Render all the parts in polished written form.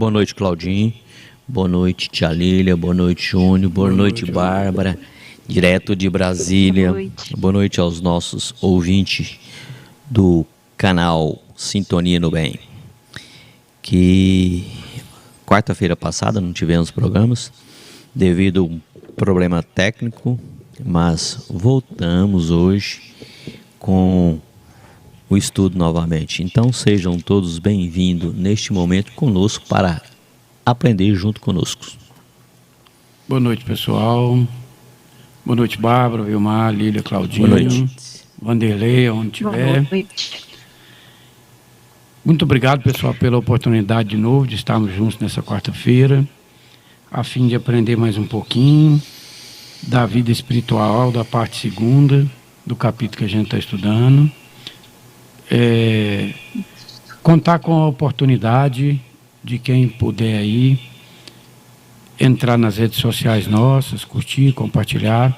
Boa noite, Claudinho. Boa noite, Tia Lília. Boa noite, Júnior. Boa noite, Bárbara. Direto de Brasília. Boa noite aos nossos ouvintes do canal Sintonia no Bem. Que quarta-feira passada não tivemos programas devido a um problema técnico, mas voltamos hoje com o estudo novamente. Então sejam todos bem-vindos neste momento conosco para aprender junto conosco. Boa noite, pessoal. Boa noite, Bárbara, Vilmar, Lília, Claudinho. Boa noite. Vanderlei, onde estiver. Boa noite. Muito obrigado, pessoal, pela oportunidade de novo de estarmos juntos nessa quarta-feira, a fim de aprender mais um pouquinho da vida espiritual, da parte segunda, do capítulo que a gente está estudando. Contar com a oportunidade de quem puder aí entrar nas redes sociais nossas, curtir, compartilhar,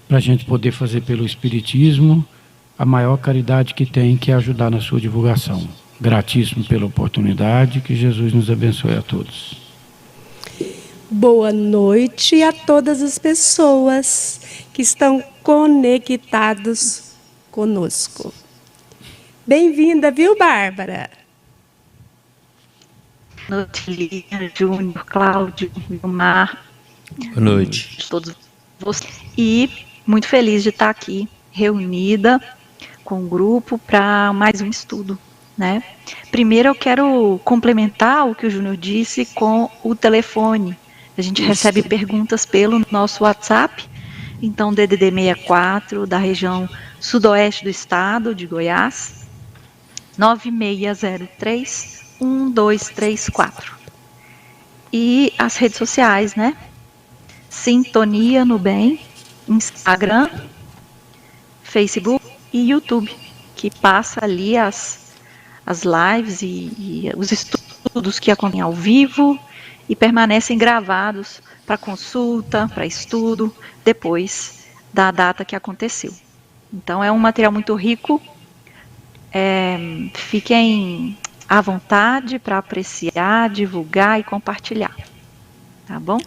para a gente poder fazer pelo Espiritismo a maior caridade que tem, que é ajudar na sua divulgação. Gratíssimo pela oportunidade, que Jesus nos abençoe a todos. Boa noite a todas as pessoas que estão conectados conosco. Bem-vinda, viu, Bárbara? Boa noite, Lília, Júnior, Cláudio, Vilmar. Boa noite. Todos vocês. E muito feliz de estar aqui reunida com o grupo para mais um estudo, né? Primeiro eu quero complementar o que o Júnior disse com o telefone. A gente recebe perguntas pelo nosso WhatsApp, então DDD 64 da região sudoeste do estado de Goiás, 9603-1234. E as redes sociais, né? Sintonia no Bem, Instagram, Facebook e YouTube, que passa ali as lives e os estudos que acontecem ao vivo e permanecem gravados para consulta, para estudo, depois da data que aconteceu. Então é um material muito rico. Fiquem à vontade para apreciar, divulgar e compartilhar. Tá bom?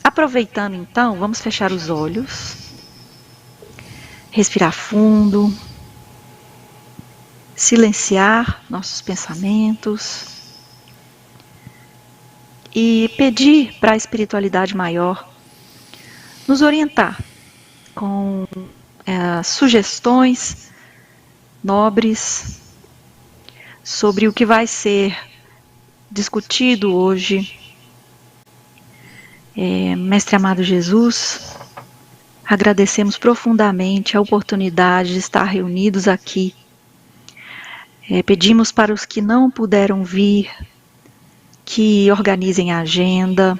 Aproveitando então, vamos fechar os olhos. Respirar fundo. Silenciar nossos pensamentos. E pedir para a espiritualidade maior nos orientar com sugestões nobres sobre o que vai ser discutido hoje. Mestre amado Jesus, agradecemos profundamente a oportunidade de estar reunidos aqui. Pedimos para os que não puderam vir, que organizem a agenda,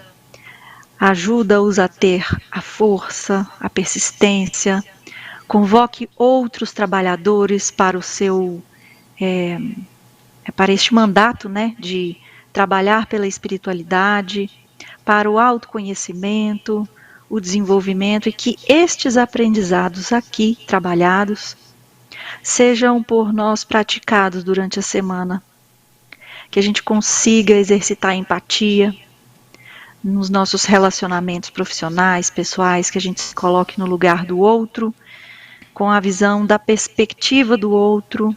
ajuda-os a ter a força, a persistência, convoque outros trabalhadores para o seu, para este mandato, né, de trabalhar pela espiritualidade, para o autoconhecimento, o desenvolvimento, e que estes aprendizados aqui trabalhados sejam por nós praticados durante a semana. Que a gente consiga exercitar a empatia nos nossos relacionamentos profissionais, pessoais, que a gente se coloque no lugar do outro, com a visão da perspectiva do outro,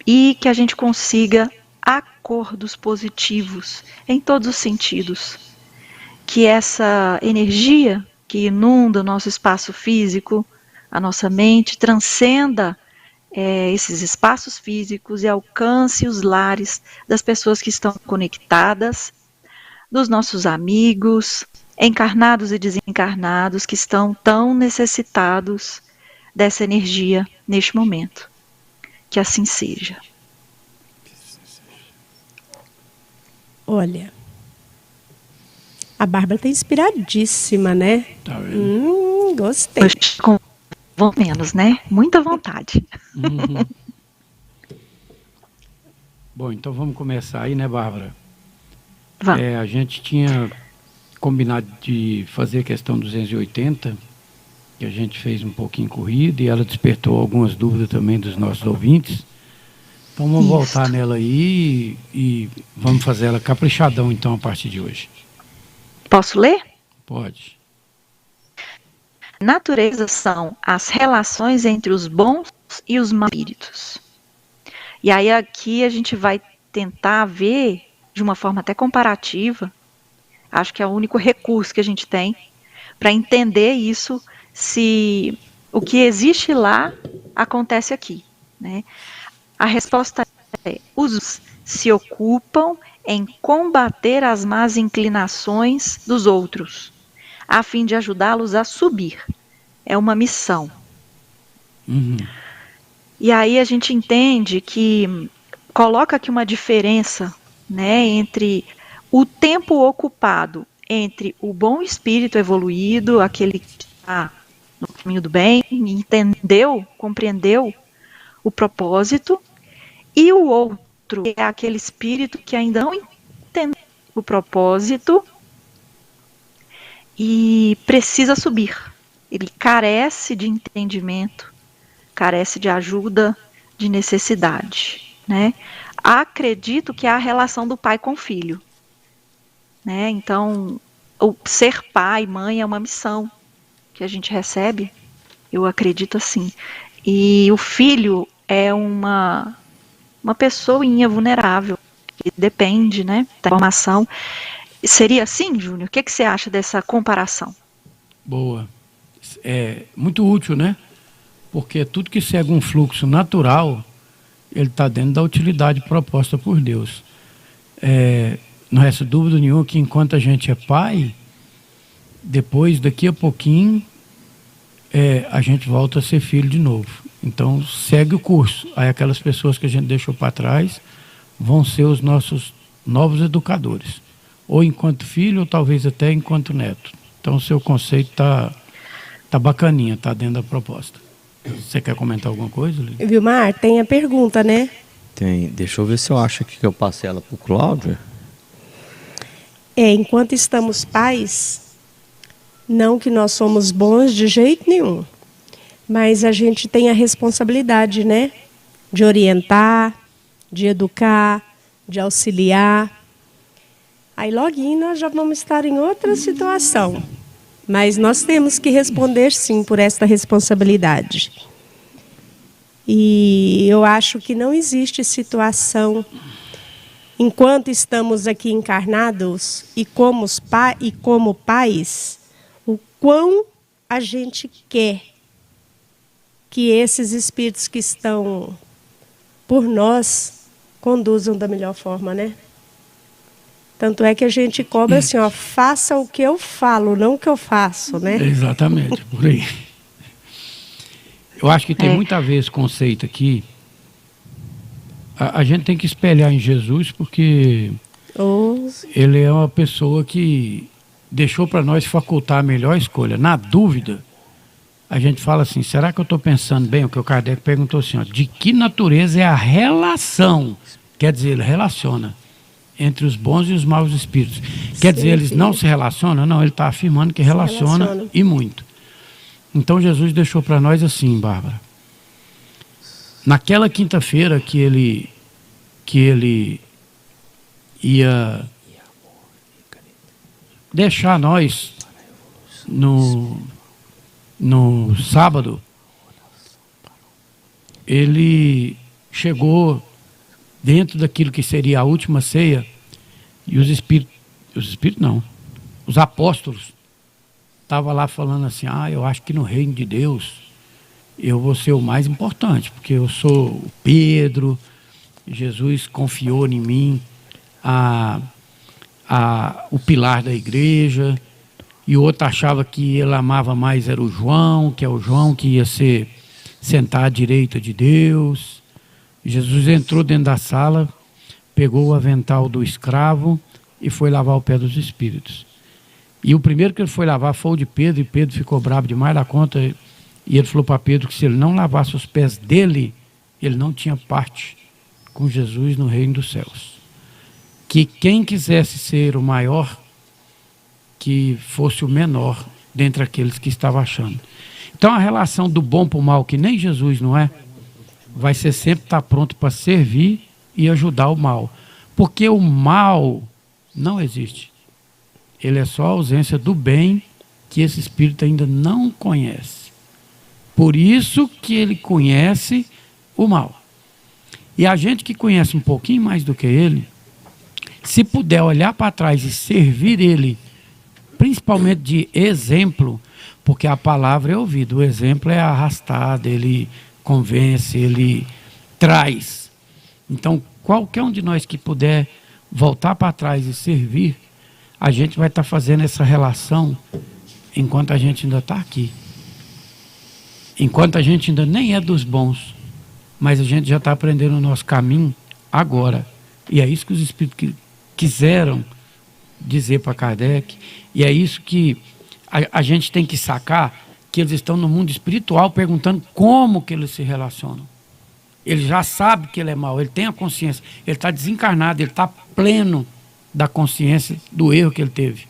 e que a gente consiga acordos positivos em todos os sentidos. Que essa energia que inunda o nosso espaço físico, a nossa mente, transcenda esses espaços físicos e alcance os lares das pessoas que estão conectadas, dos nossos amigos, encarnados e desencarnados, que estão tão necessitados dessa energia neste momento. Que assim seja. Olha, a Bárbara está inspiradíssima, né? Tá vendo? Gostei. Hoje com menos, né? Muita vontade. Bom, então vamos começar aí, né, Bárbara? Vamos. A gente tinha combinado de fazer a questão 280, que a gente fez um pouquinho corrido, e ela despertou algumas dúvidas também dos nossos ouvintes. Então vamos Isso. voltar nela aí e vamos fazer ela caprichadão então a partir de hoje. Posso ler? Pode. Natureza são as relações entre os bons e os maus espíritos. E aí aqui a gente vai tentar ver de uma forma até comparativa, acho que é o único recurso que a gente tem para entender isso, se o que existe lá acontece aqui, né? A resposta é: os se ocupam em combater as más inclinações dos outros, a fim de ajudá-los a subir. É uma missão. Uhum. E aí a gente entende que coloca aqui uma diferença, né, entre o tempo ocupado entre o bom espírito evoluído, aquele que está no caminho do bem, entendeu, compreendeu o propósito, e o outro, que é aquele espírito que ainda não entendeu o propósito e precisa subir. Ele carece de entendimento, carece de ajuda, de necessidade, né? Acredito que é a relação do pai com o filho, né? Então, o ser pai, mãe é uma missão que a gente recebe, eu acredito assim. E o filho é uma pessoinha vulnerável, que depende, né, da formação. Seria assim, Júnior? O que você acha dessa comparação? Boa. É muito útil, né? Porque tudo que segue um fluxo natural, ele está dentro da utilidade proposta por Deus. Não resta dúvida nenhuma que enquanto a gente é pai, depois, daqui a pouquinho, a gente volta a ser filho de novo. Então, segue o curso. Aí aquelas pessoas que a gente deixou para trás vão ser os nossos novos educadores. Ou enquanto filho, ou talvez até enquanto neto. Então, o seu conceito tá bacaninha, tá dentro da proposta. Você quer comentar alguma coisa, Lili? Vilmar, tem a pergunta, né? Tem. Deixa eu ver se eu acho aqui que eu passei ela pro Cláudio. Enquanto estamos pais, não que nós somos bons de jeito nenhum, mas a gente tem a responsabilidade, né? De orientar, de educar, de auxiliar. Aí loguinho nós já vamos estar em outra situação. Mas nós temos que responder sim por esta responsabilidade. E eu acho que não existe situação, enquanto estamos aqui encarnados e como pais, o quão a gente quer que esses espíritos que estão por nós conduzam da melhor forma, né? Tanto é que a gente cobra assim, ó, faça o que eu falo, não o que eu faço, né? Exatamente, por aí. Eu acho que tem muito a ver esse conceito aqui. A gente tem que espelhar em Jesus, porque ele é uma pessoa que deixou para nós facultar a melhor escolha. Na dúvida, a gente fala assim, será que eu estou pensando bem? O que o Kardec perguntou assim, ó, de que natureza é a relação? Quer dizer, ele relaciona entre os bons e os maus espíritos. Quer dizer, eles não se relacionam? Não, ele está afirmando que relaciona e muito. Então Jesus deixou para nós assim, Bárbara. Naquela quinta-feira que ele ia deixar nós no sábado, ele chegou dentro daquilo que seria a última ceia, e os apóstolos estavam lá falando assim, eu acho que no reino de Deus eu vou ser o mais importante, porque eu sou o Pedro, Jesus confiou em mim o pilar da igreja, e o outro achava que ele amava mais era o João, que é o João que ia sentar à direita de Deus. Jesus entrou dentro da sala, pegou o avental do escravo e foi lavar o pé dos espíritos. E o primeiro que ele foi lavar foi o de Pedro, e Pedro ficou bravo demais da conta, e ele falou para Pedro que se ele não lavasse os pés dele, ele não tinha parte com Jesus no reino dos céus. Que quem quisesse ser o maior, que fosse o menor dentre aqueles que estavam achando. Então a relação do bom para o mal, que nem Jesus não é, vai ser sempre estar pronto para servir e ajudar o mal. Porque o mal não existe. Ele é só a ausência do bem que esse espírito ainda não conhece. Por isso que ele conhece o mal. E a gente que conhece um pouquinho mais do que ele, se puder olhar para trás e servir ele, principalmente de exemplo, porque a palavra é ouvida, o exemplo é arrastado, ele convence, ele traz. Então, qualquer um de nós que puder voltar para trás e servir, a gente vai estar fazendo essa relação enquanto a gente ainda está aqui. Enquanto a gente ainda nem é dos bons, mas a gente já está aprendendo o nosso caminho agora. E é isso que os espíritos quiseram dizer para Kardec, e é isso que a gente tem que sacar, que eles estão no mundo espiritual perguntando como que eles se relacionam. Ele já sabe que ele é mau, ele tem a consciência, ele está desencarnado, ele está pleno da consciência do erro que ele teve.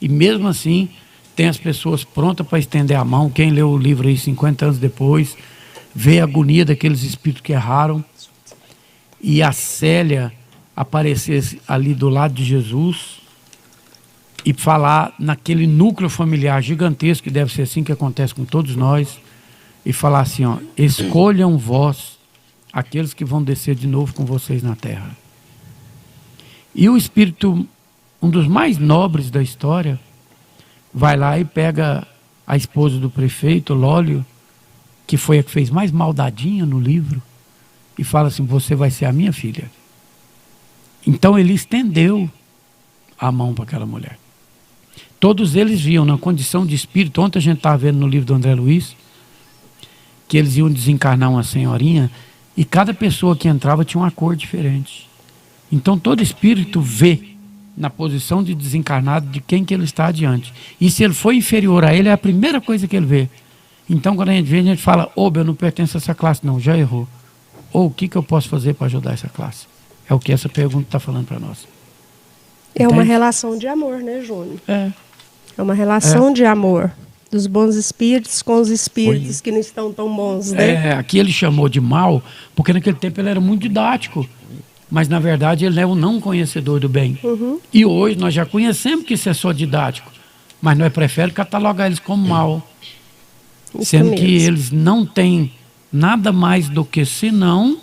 E mesmo assim, tem as pessoas prontas para estender a mão. Quem leu o livro aí 50 anos depois, vê a agonia daqueles espíritos que erraram. E a Célia aparecer ali do lado de Jesus e falar naquele núcleo familiar gigantesco, que deve ser assim que acontece com todos nós, e falar assim, ó, escolham vós aqueles que vão descer de novo com vocês na terra. E o espírito, um dos mais nobres da história, vai lá e pega a esposa do prefeito, Lólio, que foi a que fez mais maldadinha no livro, e fala assim, você vai ser a minha filha. Então ele estendeu a mão para aquela mulher. Todos eles viam na condição de espírito, ontem a gente estava vendo no livro do André Luiz, que eles iam desencarnar uma senhorinha, e cada pessoa que entrava tinha uma cor diferente. Então todo espírito vê na posição de desencarnado de quem que ele está adiante. E se ele for inferior a ele, é a primeira coisa que ele vê. Então quando a gente vê, a gente fala, eu não pertenço a essa classe, não, já errou. Ou o que eu posso fazer para ajudar essa classe? É o que essa pergunta está falando para nós. É uma relação de amor, né, Júnior? É uma relação de amor dos bons espíritos com os espíritos que não estão tão bons, né? Aqui ele chamou de mal, porque naquele tempo ele era muito didático. Mas, na verdade, ele é um não conhecedor do bem. Uhum. E hoje nós já conhecemos que isso é só didático. Mas nós preferimos catalogar eles como mal. Isso sendo mesmo. que eles não têm nada mais do que senão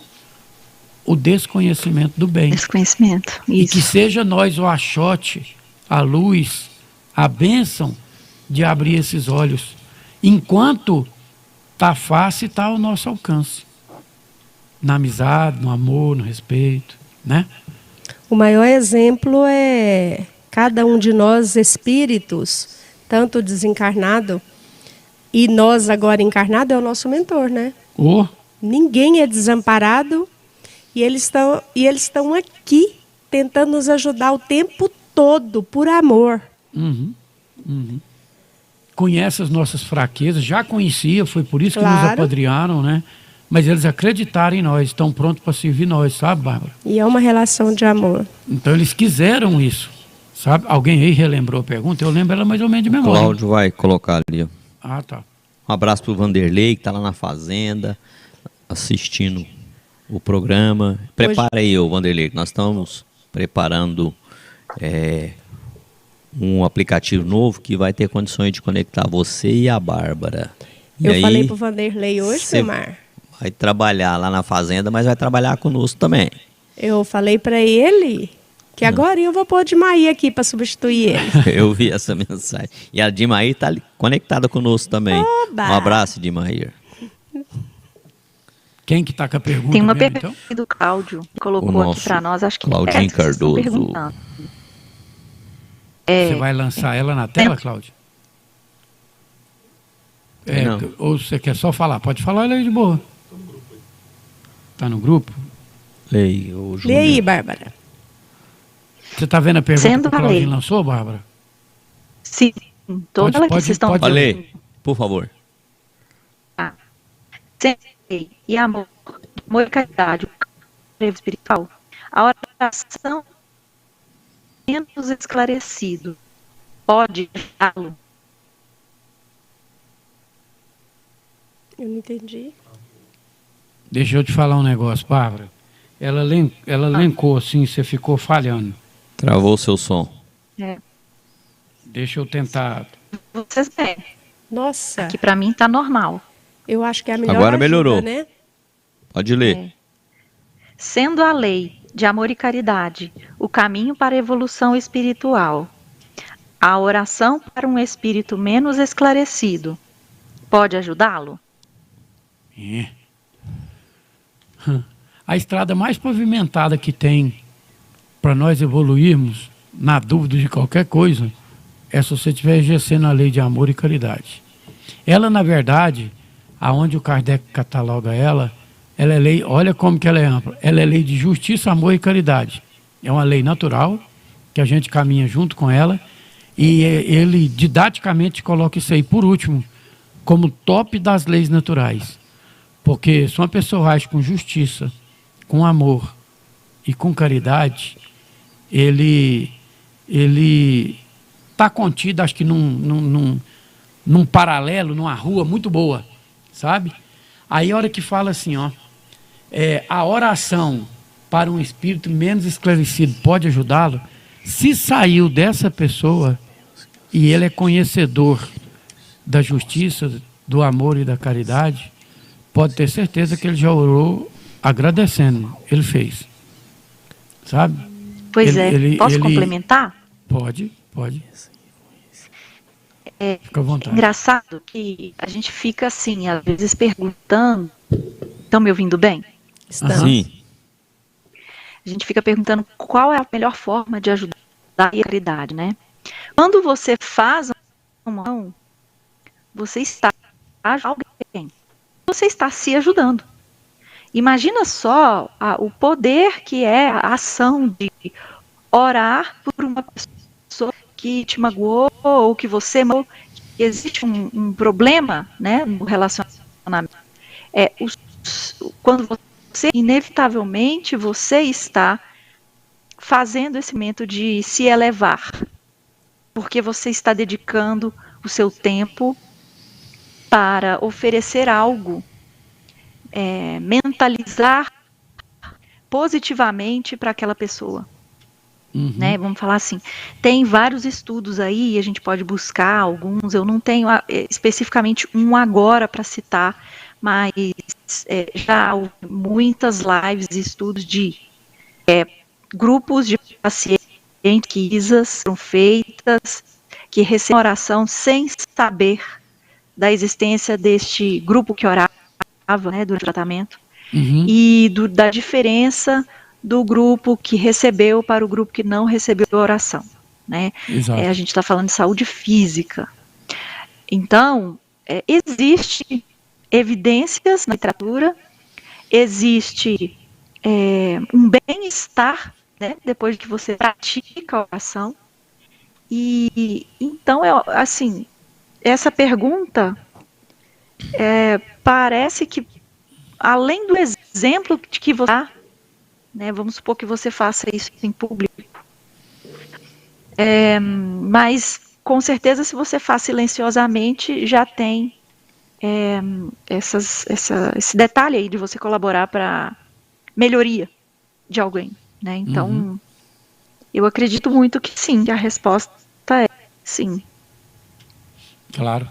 o desconhecimento do bem. Desconhecimento, E isso. que seja nós o achote, a luz, a bênção de abrir esses olhos. Enquanto está fácil, está ao nosso alcance. Na amizade, no amor, no respeito, né? O maior exemplo é cada um de nós espíritos, tanto desencarnado e nós agora encarnados, é o nosso mentor, né? Ninguém é desamparado e eles estão aqui tentando nos ajudar o tempo todo, por amor. Conhece as nossas fraquezas, já conhecia, foi por isso que Claro. nos apadrinharam, né? Mas eles acreditaram em nós, estão prontos para servir nós, sabe, Bárbara? E é uma relação de amor. Então eles quiseram isso, sabe? Alguém aí relembrou a pergunta? Eu lembro ela mais ou menos de memória. Cláudio vai colocar ali, ó. Ah, tá. Um abraço pro Vanderlei, que está lá na fazenda, assistindo o programa. Prepara aí, ô Vanderlei, que nós estamos preparando um aplicativo novo que vai ter condições de conectar você e a Bárbara. E Eu aí, falei pro Vanderlei hoje, cê Silmar. vai trabalhar lá na fazenda, mas vai trabalhar conosco também. Eu falei para ele que agora eu vou pôr de Maí aqui para substituir ele. Eu vi essa mensagem. E a Dimair está conectada conosco também. Oba! Um abraço, Dimair. Quem que está com a pergunta? Tem uma mesmo, pergunta então? do Cláudio, que O colocou nosso aqui para nós, acho que Claudinho é essa que vocês estão Cardoso. perguntando. Você vai lançar ela na tela, Cláudio? Não. Ou você quer só falar? Pode falar ela aí de boa. Está no grupo? Leia, o Lê aí, Júnior. Bárbara. Você está vendo a pergunta Sendo que o Claudinho lei. lançou, Bárbara? Sim, toda ela que pode- vocês estão pode- Olha aí, por favor. Sempre e amor e caridade, o frevo espiritual, a oração menos esclarecido pode ajudá-lo. Eu não entendi. Deixa eu te falar um negócio, Bárbara. Ela elencou assim, você ficou falhando. Travou o seu som. É. Deixa eu tentar. Vocês bem. Nossa, Que para mim tá normal. eu acho que é a melhor Agora ajuda, melhorou. né? Pode ler. É. Sendo a lei de amor e caridade o caminho para a evolução espiritual, a oração para um espírito menos esclarecido pode ajudá-lo? É. A estrada mais pavimentada que tem para nós evoluirmos, na dúvida de qualquer coisa, é se você estiver exercendo a lei de amor e caridade. Ela, na verdade, aonde o Kardec cataloga ela é lei, olha como que ela é ampla, ela é lei de justiça, amor e caridade. É uma lei natural, que a gente caminha junto com ela, e ele didaticamente coloca isso aí, por último, como top das leis naturais. Porque se uma pessoa age com justiça, com amor e com caridade, ele está contido, acho que num paralelo, numa rua muito boa, sabe? Aí a hora que fala assim, ó, a oração para um espírito menos esclarecido pode ajudá-lo, se saiu dessa pessoa e ele é conhecedor da justiça, do amor e da caridade, pode ter certeza que ele já orou agradecendo, ele fez, sabe? Pois posso complementar? Pode. Fica à vontade. Engraçado que a gente fica assim, às vezes perguntando, estão me ouvindo bem? Sim. A gente fica perguntando qual é a melhor forma de ajudar a caridade, né? Quando você faz uma ação, você está ajudando alguém. Você está se ajudando. Imagina só o poder que é a ação de orar por uma pessoa que te magoou ou que você magoou. Existe um problema, né, no relacionamento. Quando você, inevitavelmente, você está fazendo esse momento de se elevar, porque você está dedicando o seu tempo para oferecer algo, mentalizar positivamente para aquela pessoa. Uhum. Né? Vamos falar assim, tem vários estudos aí, a gente pode buscar alguns, eu não tenho especificamente um agora para citar, mas já há muitas lives e estudos de grupos de pacientes que foram feitas, que recebem oração sem saber da existência deste grupo que orava, né, durante o tratamento, e da diferença do grupo que recebeu para o grupo que não recebeu a oração, né? A gente está falando de saúde física. Então, existe evidências na literatura, existe um bem-estar, né, depois que você pratica a oração. E então, assim, essa pergunta parece que, além do exemplo que você dá, né, vamos supor que você faça isso em público, mas com certeza se você faz silenciosamente já tem esse detalhe aí de você colaborar para melhoria de alguém, né? Então eu acredito muito que sim, que a resposta é sim. Claro.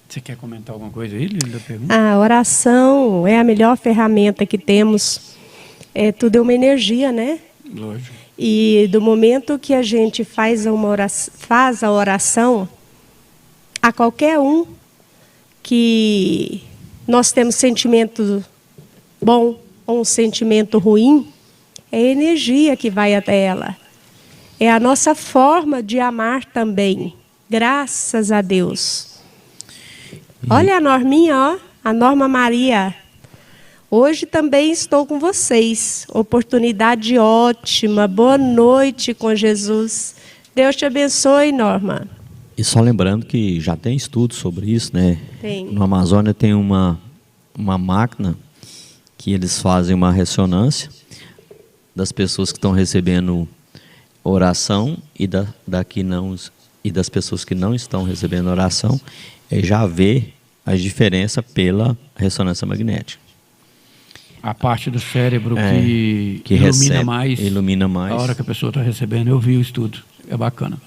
Você quer comentar alguma coisa aí, Linda? A oração é a melhor ferramenta que temos. Tudo é uma energia, né? Lógico. E do momento que a gente faz a oração, a qualquer um que nós temos sentimento bom ou um sentimento ruim, é a energia que vai até ela. É a nossa forma de amar também. Graças a Deus. Olha a Norminha, ó, a Norma Maria. Hoje também estou com vocês. Oportunidade ótima. Boa noite com Jesus. Deus te abençoe, Norma. E só lembrando que já tem estudos sobre isso, né? Tem. No Amazônia tem uma máquina que eles fazem uma ressonância das pessoas que estão recebendo oração e das pessoas que não estão recebendo oração, e já vê a diferença pela ressonância magnética. A parte do cérebro que ilumina mais. A hora que a pessoa está recebendo. Eu vi o estudo. É bacana.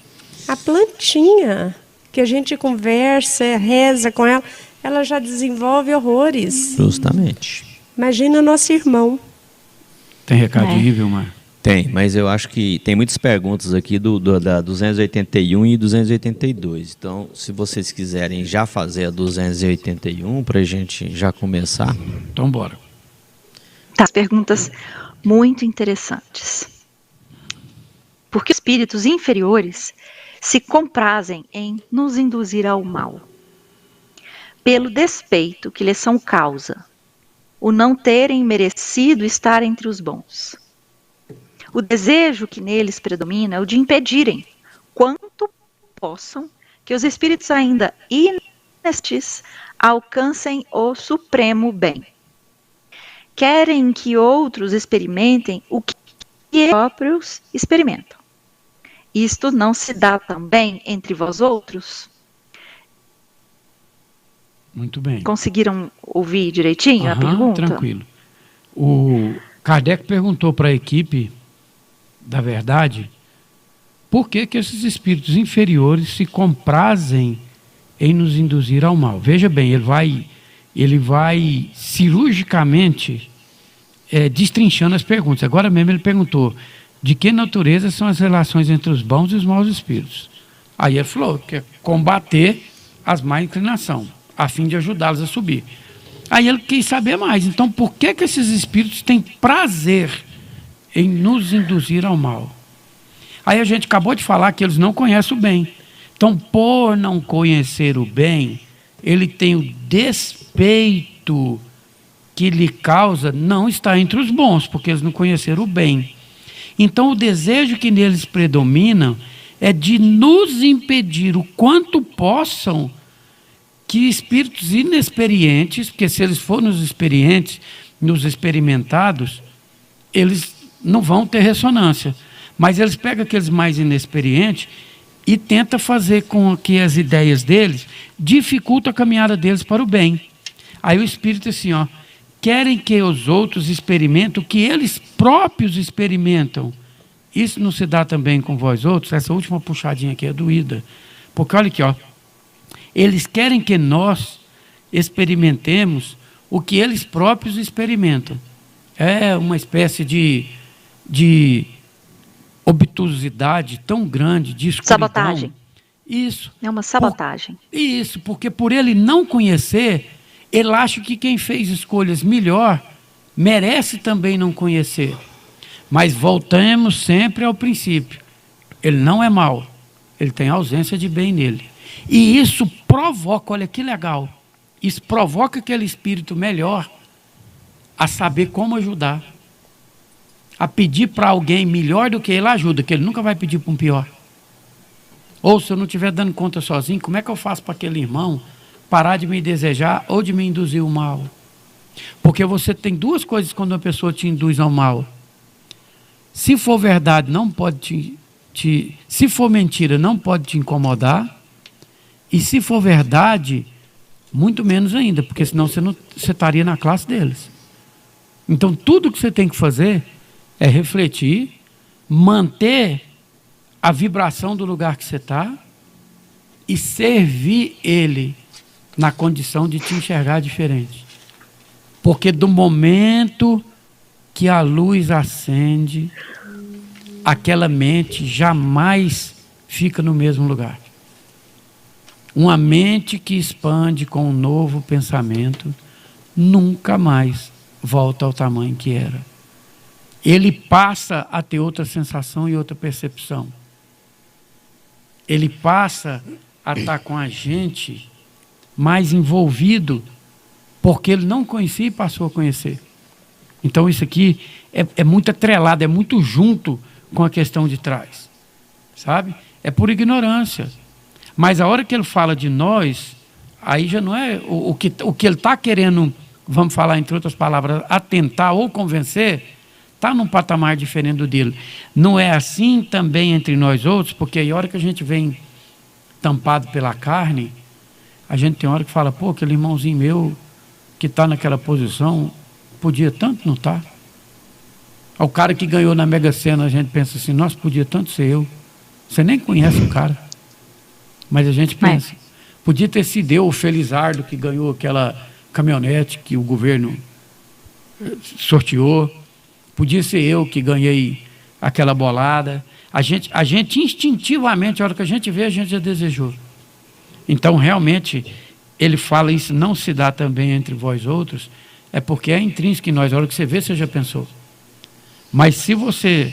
A plantinha que a gente conversa, reza com ela, ela já desenvolve horrores. Justamente. Imagina o nosso irmão. Tem recadinho, Vilmar? Tem, mas eu acho que tem muitas perguntas aqui da 281 e 282. Então, se vocês quiserem já fazer a 281 para a gente já começar. Então, bora. Tá, perguntas muito interessantes. Por que espíritos inferiores se comprazem em nos induzir ao mal? Pelo despeito que lhes são causa, o não terem merecido estar entre os bons. O desejo que neles predomina é o de impedirem, quanto possam, que os espíritos ainda inestes alcancem o supremo bem. Querem que outros experimentem o que eles próprios experimentam. Isto não se dá também entre vós outros? Muito bem. Conseguiram ouvir direitinho a pergunta? Tranquilo. O Kardec perguntou para a equipe da verdade por que esses espíritos inferiores se comprazem em nos induzir ao mal. Veja bem, ele vai cirurgicamente destrinchando as perguntas. Agora mesmo ele perguntou de que natureza são as relações entre os bons e os maus espíritos. Aí ele falou que é combater as má inclinação, a fim de ajudá-los a subir. Aí ele quis saber mais. Então, por que esses espíritos têm prazer em nos induzir ao mal? Aí a gente acabou de falar que eles não conhecem o bem. Então, por não conhecer o bem, ele tem o despeito que lhe causa não está entre os bons, porque eles não conheceram o bem. Então, o desejo que neles predomina é de nos impedir o quanto possam que espíritos inexperientes, porque se eles forem nos experientes, nos experimentados, eles não vão ter ressonância. Mas eles pegam aqueles mais inexperientes e tentam fazer com que as ideias deles dificultem a caminhada deles para o bem. Aí o espírito assim, querem que os outros experimentem o que eles próprios experimentam. Isso não se dá também com vós outros? Essa última puxadinha aqui é doída. Porque olha aqui, eles querem que nós experimentemos o que eles próprios experimentam. É uma espécie de obtusidade tão grande, de escuridão. Sabotagem. Isso. É uma sabotagem. Isso, porque por ele não conhecer, ele acha que quem fez escolhas melhor merece também não conhecer. Mas voltamos sempre ao princípio. Ele não é mau, ele tem ausência de bem nele. E isso provoca, olha que legal, isso provoca aquele espírito melhor a saber como ajudar. A pedir para alguém melhor do que ele ajuda, que ele nunca vai pedir para um pior. Ou se eu não estiver dando conta sozinho, como é que eu faço para aquele irmão parar de me desejar ou de me induzir o mal? Porque você tem duas coisas quando uma pessoa te induz ao mal. Se for verdade, não pode se for mentira, não pode te incomodar. E se for verdade, muito menos ainda, porque senão você estaria na classe deles. Então, tudo que você tem que fazer é refletir, manter a vibração do lugar que você está e servir ele na condição de te enxergar diferente. Porque do momento que a luz acende, aquela mente jamais fica no mesmo lugar. Uma mente que expande com um novo pensamento nunca mais volta ao tamanho que era. Ele passa a ter outra sensação e outra percepção. Ele passa a estar com a gente mais envolvido, porque ele não conhecia e passou a conhecer. Então isso aqui é muito atrelado, é muito junto com a questão de trás. Sabe? É por ignorância. Mas a hora que ele fala de nós, aí já não é o que ele está querendo, vamos falar entre outras palavras, atentar ou convencer, está num patamar diferente do dele. Não é assim também entre nós outros, porque a hora que a gente vem tampado pela carne, a gente tem hora que fala, aquele irmãozinho meu que está naquela posição, podia tanto não estar. O cara que ganhou na Mega Sena, a gente pensa assim, nossa, podia tanto ser eu. Você nem conhece o cara. Mas a gente pensa, podia ter sido eu, o Felizardo, que ganhou aquela caminhonete que o governo sorteou. Podia ser eu que ganhei aquela bolada. A gente instintivamente, a hora que a gente vê, a gente já desejou. Então, realmente, ele fala isso, não se dá também entre vós outros, é porque é intrínseco em nós. A hora que você vê, você já pensou. Mas se você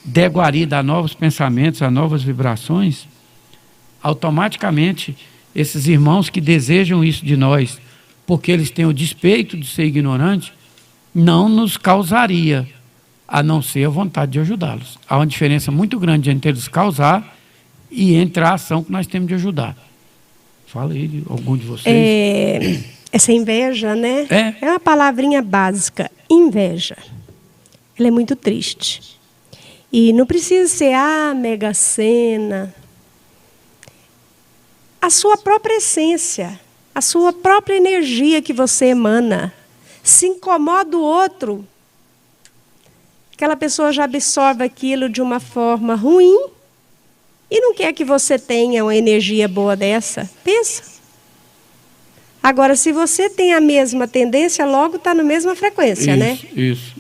der guarida a novos pensamentos, a novas vibrações, automaticamente, esses irmãos que desejam isso de nós, porque eles têm o despeito de ser ignorante, não nos causaria, a não ser a vontade de ajudá-los. Há uma diferença muito grande entre eles causar e entre a ação que nós temos de ajudar. Fala aí, algum de vocês. Essa inveja, né? É uma palavrinha básica, inveja. Ela é muito triste. E não precisa ser a Mega Sena. A sua própria essência, a sua própria energia que você emana, se incomoda o outro, aquela pessoa já absorve aquilo de uma forma ruim e não quer que você tenha uma energia boa dessa. Pensa. Agora, se você tem a mesma tendência, logo está na mesma frequência, né? Isso.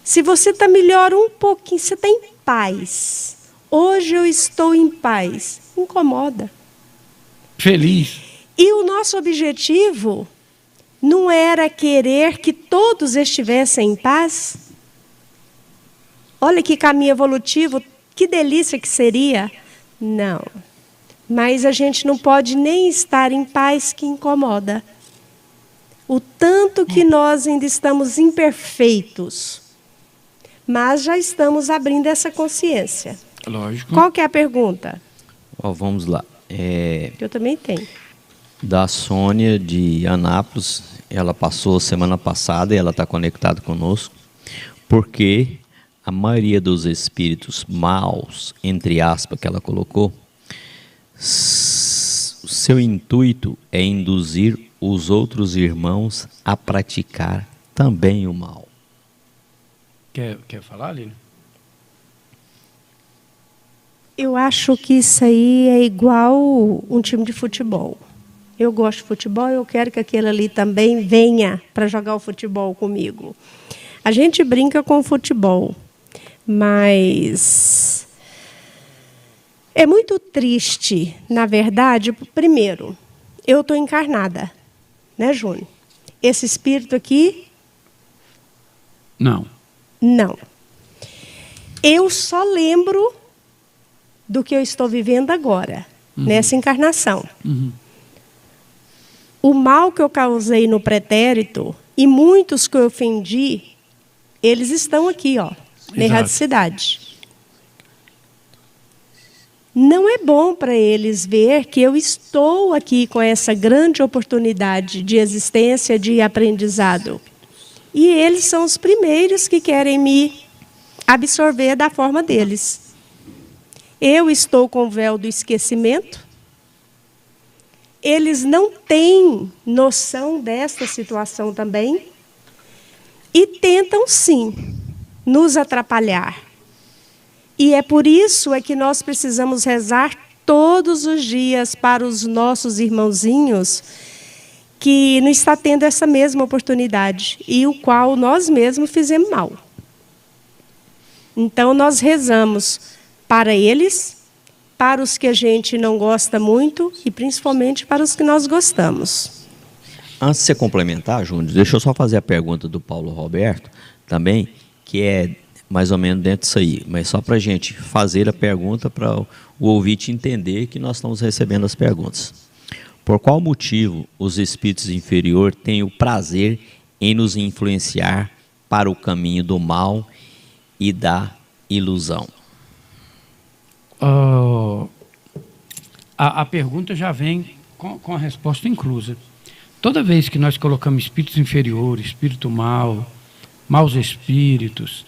Se você está melhor um pouquinho, você está em paz. Hoje eu estou em paz. Incomoda. Feliz. E o nosso objetivo não era querer que todos estivessem em paz? Olha que caminho evolutivo, que delícia que seria. Não. Mas a gente não pode nem estar em paz que incomoda. O tanto que nós ainda estamos imperfeitos. Mas já estamos abrindo essa consciência. Lógico. Qual que é a pergunta? Vamos lá. Eu também tenho. Da Sônia de Anápolis, ela passou semana passada e ela está conectada conosco, porque a maioria dos espíritos maus, entre aspas, que ela colocou, seu intuito é induzir os outros irmãos a praticar também o mal. Quer falar, Lília? Eu acho que isso aí é igual um time de futebol. Eu gosto de futebol, eu quero que aquele ali também venha para jogar o futebol comigo. A gente brinca com o futebol, mas é muito triste, na verdade. Primeiro, eu estou encarnada, né, Júnior? Esse espírito aqui? Não. Não. Eu só lembro do que eu estou vivendo agora, nessa encarnação. O mal que eu causei no pretérito e muitos que eu ofendi, eles estão aqui, ó, na erradicidade. Não é bom para eles ver que eu estou aqui com essa grande oportunidade de existência, de aprendizado. E eles são os primeiros que querem me absorver da forma deles. Eu estou com o véu do esquecimento. Eles não têm noção desta situação também. E tentam, sim, nos atrapalhar. E é por isso que nós precisamos rezar todos os dias para os nossos irmãozinhos que não está tendo essa mesma oportunidade e o qual nós mesmos fizemos mal. Então, nós rezamos para eles, para os que a gente não gosta muito e principalmente para os que nós gostamos. Antes de você complementar, Júnior, deixa eu só fazer a pergunta do Paulo Roberto também, que é mais ou menos dentro disso aí, mas só para a gente fazer a pergunta para o ouvinte entender que nós estamos recebendo as perguntas. Por qual motivo os espíritos inferiores têm o prazer em nos influenciar para o caminho do mal e da ilusão? A pergunta já vem com a resposta inclusa. Toda vez que nós colocamos espíritos inferiores, espírito mau, maus espíritos,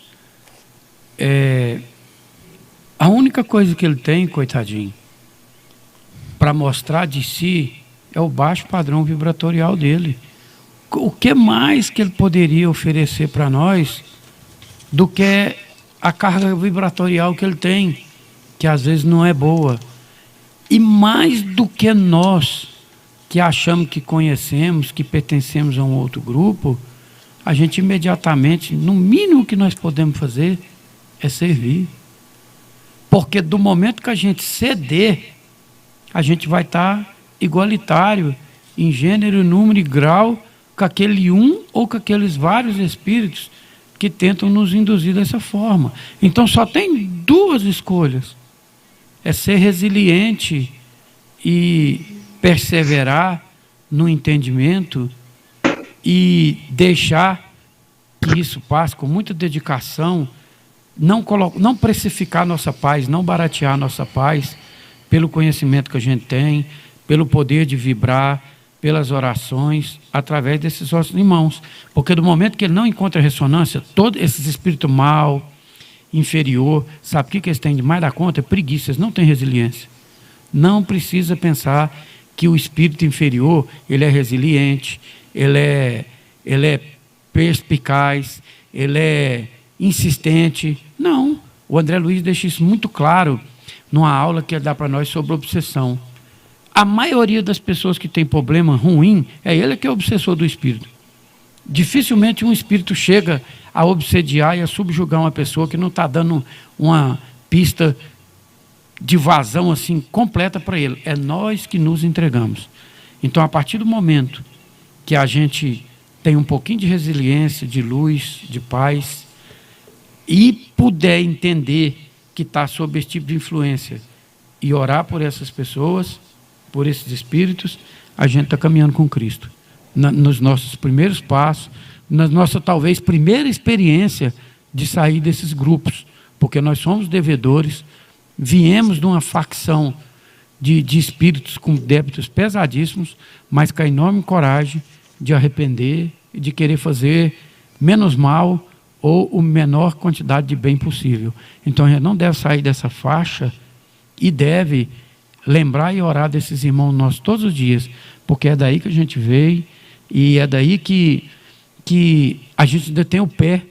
a única coisa que ele tem, coitadinho, para mostrar de si é o baixo padrão vibratorial dele. o que mais que ele poderia oferecer para nós do que a carga vibratorial que ele tem, que às vezes não é boa. E mais do que nós, que achamos que conhecemos, que pertencemos a um outro grupo, a gente imediatamente, no mínimo que nós podemos fazer, é servir. Porque do momento que a gente ceder, a gente vai estar igualitário em gênero, número e grau com aquele um ou com aqueles vários espíritos que tentam nos induzir dessa forma. Então só tem duas escolhas. É ser resiliente e perseverar no entendimento e deixar que isso passe com muita dedicação, não precificar nossa paz, não baratear nossa paz pelo conhecimento que a gente tem, pelo poder de vibrar, pelas orações, através desses nossos irmãos. Porque do momento que ele não encontra ressonância, todos esses espíritos mal, inferior, sabe o que eles têm de mais da conta? É preguiça, eles não têm resiliência. Não precisa pensar que o espírito inferior, ele é resiliente, ele é perspicaz, ele é insistente. Não, o André Luiz deixa isso muito claro numa aula que ele dá para nós sobre obsessão. A maioria das pessoas que tem problema ruim, é ele que é obsessor do espírito. Dificilmente um espírito chega a obsediar e a subjugar uma pessoa que não está dando uma pista de vazão assim completa para ele. É nós que nos entregamos. Então, a partir do momento que a gente tem um pouquinho de resiliência, de luz, de paz, e puder entender que está sob esse tipo de influência e orar por essas pessoas, por esses espíritos, a gente está caminhando com Cristo. Nos nossos primeiros passos, na nossa talvez primeira experiência de sair desses grupos, porque nós somos devedores, viemos de uma facção de espíritos com débitos pesadíssimos, mas com a enorme coragem de arrepender e de querer fazer menos mal ou a menor quantidade de bem possível. Então a gente não deve sair dessa faixa e deve lembrar e orar desses irmãos nossos todos os dias, porque é daí que a gente veio e é daí que a gente ainda tem o pé,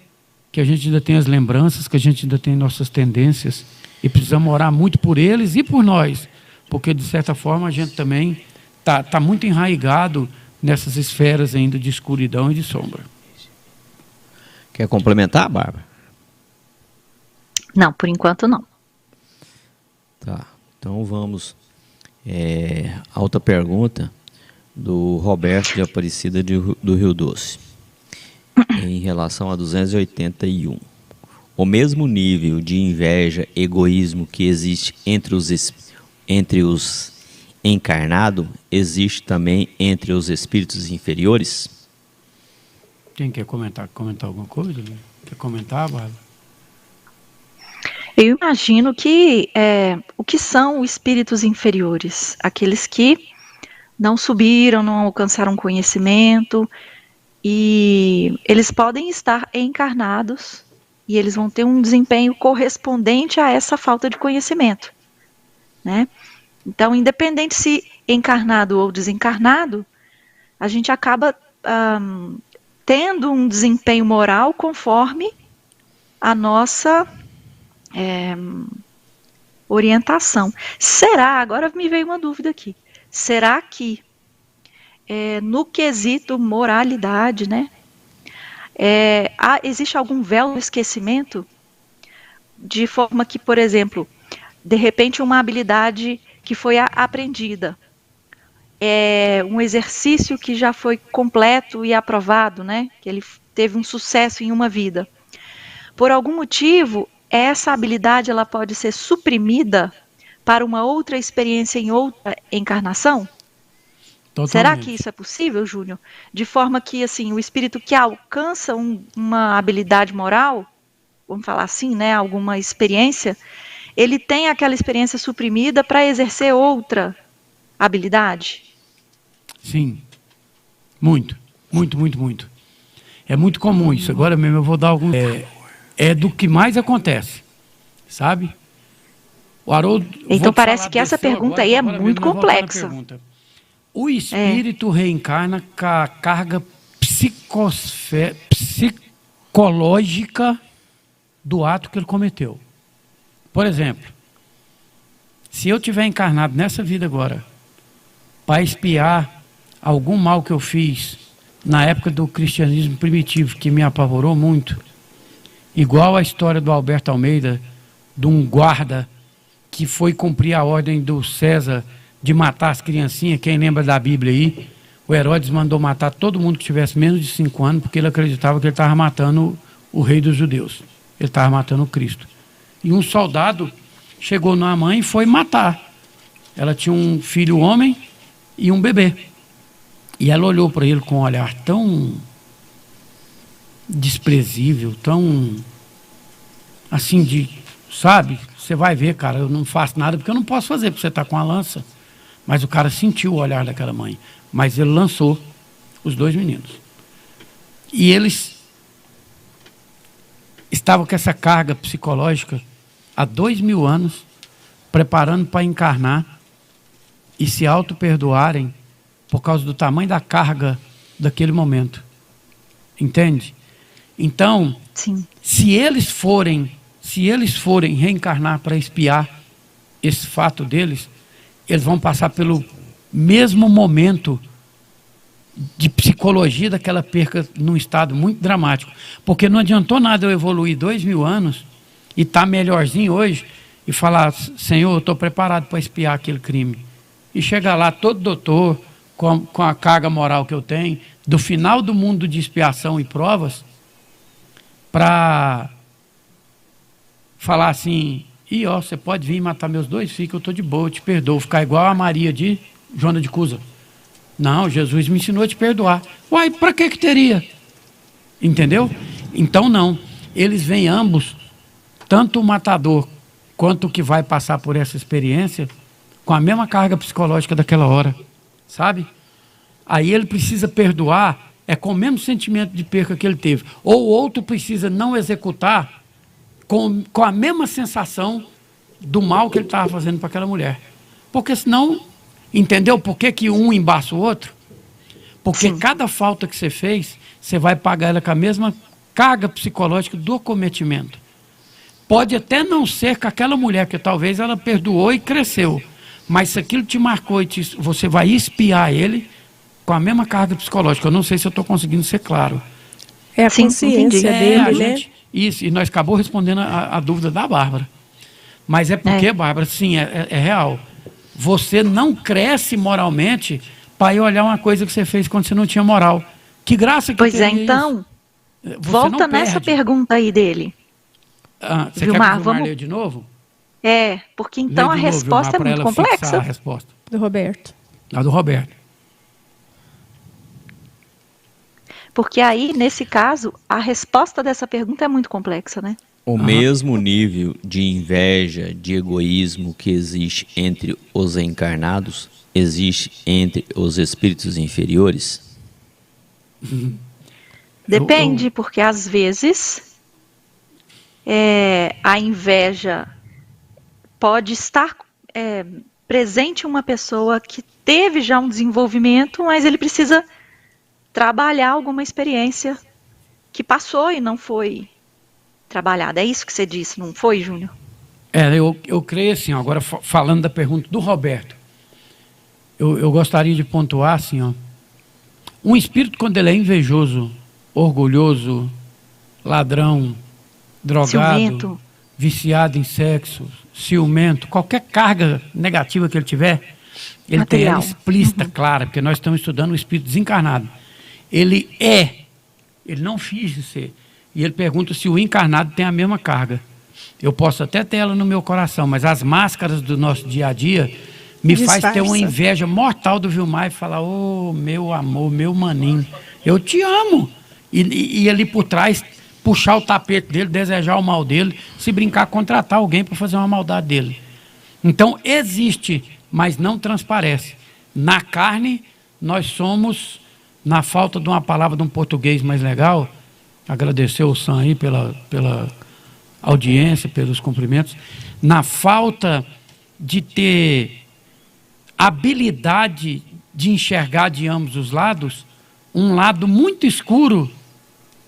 que a gente ainda tem as lembranças, que a gente ainda tem nossas tendências, e precisamos orar muito por eles e por nós, porque de certa forma a gente também está muito enraizado nessas esferas ainda de escuridão e de sombra. Quer complementar, Bárbara? Não, por enquanto não. Tá, então vamos a outra pergunta do Roberto de Aparecida do Rio Doce, em relação a 281. O mesmo nível de inveja, egoísmo que existe entre os encarnados, existe também entre os espíritos inferiores? Quem quer comentar alguma coisa? Quer comentar, Bárbara? Eu imagino que o que são os espíritos inferiores? Aqueles que não subiram, não alcançaram conhecimento, e eles podem estar encarnados e eles vão ter um desempenho correspondente a essa falta de conhecimento, né? Então, independente se encarnado ou desencarnado, a gente acaba tendo um desempenho moral conforme a nossa orientação. Será, agora me veio uma dúvida aqui, será que no quesito moralidade, né, existe algum véu do esquecimento? De forma que, por exemplo, de repente uma habilidade que foi aprendida, um exercício que já foi completo e aprovado, né, que ele teve um sucesso em uma vida. Por algum motivo, essa habilidade ela pode ser suprimida para uma outra experiência em outra encarnação? Totalmente. Será que isso é possível, Júnior? De forma que assim, o espírito que alcança uma habilidade moral, vamos falar assim, né, alguma experiência, ele tem aquela experiência suprimida para exercer outra habilidade? Sim, muito. É muito comum isso. Agora mesmo eu vou dar algum... É do que mais acontece, sabe? O Haroldo... Então parece que essa pergunta aí é muito complexa. O espírito reencarna com a carga psicológica do ato que ele cometeu. Por exemplo, se eu tiver encarnado nessa vida agora para expiar algum mal que eu fiz na época do cristianismo primitivo, que me apavorou muito, igual a história do Alberto Almeida, de um guarda que foi cumprir a ordem do César de matar as criancinhas. Quem lembra da Bíblia aí, o Herodes mandou matar todo mundo que tivesse menos de 5 anos, porque ele acreditava que ele estava matando o rei dos judeus, ele estava matando o Cristo. E um soldado chegou na mãe e foi matar. Ela tinha um filho homem e um bebê. E ela olhou para ele com um olhar tão desprezível, tão assim de, sabe, você vai ver, cara, eu não faço nada porque eu não posso fazer, porque você está com a lança. Mas o cara sentiu o olhar daquela mãe. Mas ele lançou os 2 meninos. E eles estavam com essa carga psicológica há 2000 anos, preparando para encarnar e se auto-perdoarem por causa do tamanho da carga daquele momento. Entende? Então, Sim. se eles forem reencarnar para expiar esse fato deles, eles vão passar pelo mesmo momento de psicologia daquela perca num estado muito dramático. Porque não adiantou nada eu evoluir 2000 anos e estar melhorzinho hoje e falar, Senhor, eu estou preparado para expiar aquele crime. E chegar lá todo doutor, com a carga moral que eu tenho, do final do mundo de expiação e provas, para falar assim, e ó, você pode vir matar meus 2 filhos, que eu estou de boa, eu te perdoo, ficar igual a Maria de Joana de Cusa. Não, Jesus me ensinou a te perdoar. Uai, para que teria? Entendeu? Então não, eles vêm ambos, tanto o matador quanto o que vai passar por essa experiência, com a mesma carga psicológica daquela hora, sabe? Aí ele precisa perdoar, é com o mesmo sentimento de perca que ele teve. Ou o outro precisa não executar com a mesma sensação do mal que ele estava fazendo para aquela mulher. Porque senão, entendeu por que um embaça o outro? Porque Sim. cada falta que você fez, você vai pagar ela com a mesma carga psicológica do cometimento. Pode até não ser com aquela mulher, que talvez ela perdoou e cresceu, mas se aquilo te marcou e você vai expiar ele com a mesma carga psicológica. Eu não sei se eu estou conseguindo ser claro. É a Sim, consciência entendi. dele, né? Isso, e nós acabou respondendo a dúvida da Bárbara. Mas é porque, Bárbara, sim, é real. Você não cresce moralmente para ir olhar uma coisa que você fez quando você não tinha moral. Que graça que Pois é, teria então, isso? Você volta não nessa perde. pergunta aí dele. Você Vilmar, quer que o Vilmar vamos- leia de novo? Porque então Lê a de novo, resposta Vilmar, é para muito ela fixar a complexa. resposta. Do Roberto. A do Roberto. Porque aí, nesse caso, a resposta dessa pergunta é muito complexa, né? O mesmo nível de inveja, de egoísmo que existe entre os encarnados, existe entre os espíritos inferiores? Depende, porque às vezes a inveja pode estar presente em uma pessoa que teve já um desenvolvimento, mas ele precisa trabalhar alguma experiência que passou e não foi trabalhada. É isso que você disse, não foi, Júnior? Eu creio assim, ó, agora falando da pergunta do Roberto, eu gostaria de pontuar assim, ó, um espírito quando ele é invejoso, orgulhoso, ladrão, drogado, Ciumento. viciado em sexo, ciumento, qualquer carga negativa que ele tiver, ele tem ela Material. explícita, clara, porque nós estamos estudando o espírito desencarnado. Ele não finge ser. E ele pergunta se o encarnado tem a mesma carga. Eu posso até ter ela no meu coração, mas as máscaras do nosso dia a dia me faz ter uma Disfarça. inveja mortal do Vilmar e falar, ô, meu amor, meu maninho, eu te amo. E ali por trás, puxar o tapete dele, desejar o mal dele, se brincar, contratar alguém para fazer uma maldade dele. Então, existe, mas não transparece. Na carne, nós somos, na falta de uma palavra de um português mais legal, agradecer o Sam aí pela audiência, pelos cumprimentos, na falta de ter habilidade de enxergar de ambos os lados, um lado muito escuro